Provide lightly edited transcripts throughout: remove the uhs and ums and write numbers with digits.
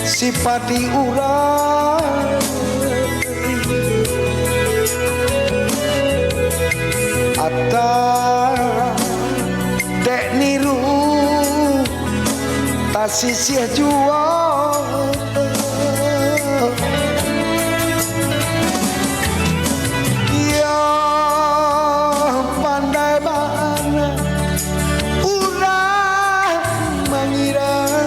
sipati urang atta dek niru tasisih jua ya pandai bana urang mengira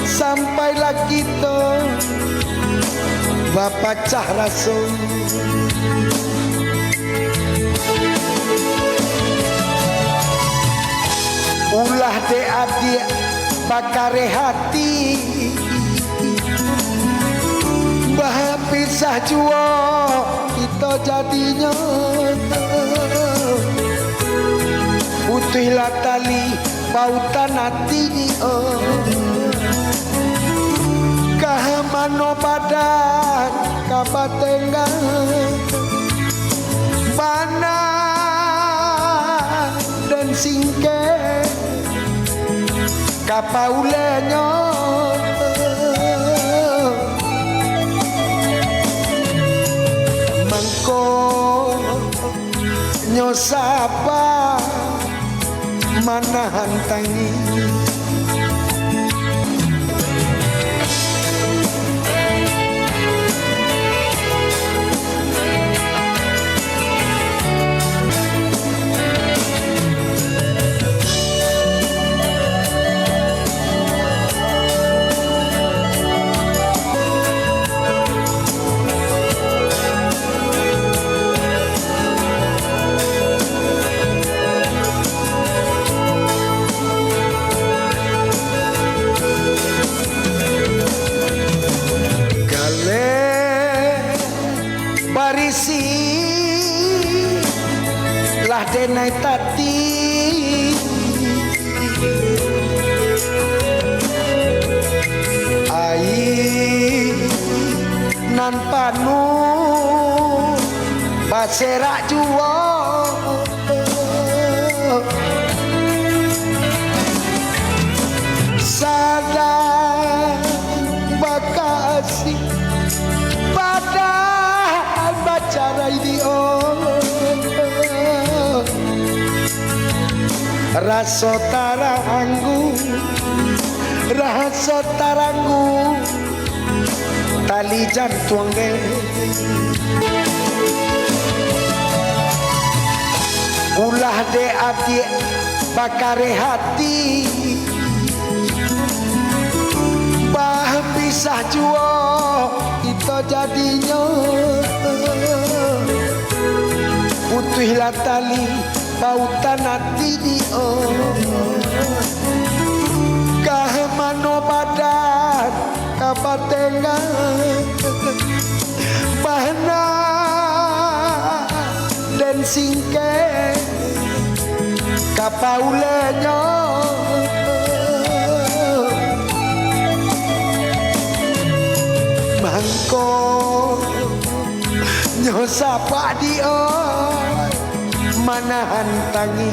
sampailah kita bapak cah rasul ulah de abdi bakare hati bah pisah jua kita jadinya putihlah tali pautan hati kahamano badan kabatengan bana dan singke kapaulenyo mengko nyosapa manahan tangi barisi lah denai tati ai nan panu baserak jua sadar bakasi pada cara ini rasa taranggu tali jantung ulah de abdi bakare hati bah pisah jua kita jadinya putihlah tali pautan hati kahamano badan kabatengan bahna dan singke kapaulenyo mangko nyosapa dia manahan tangi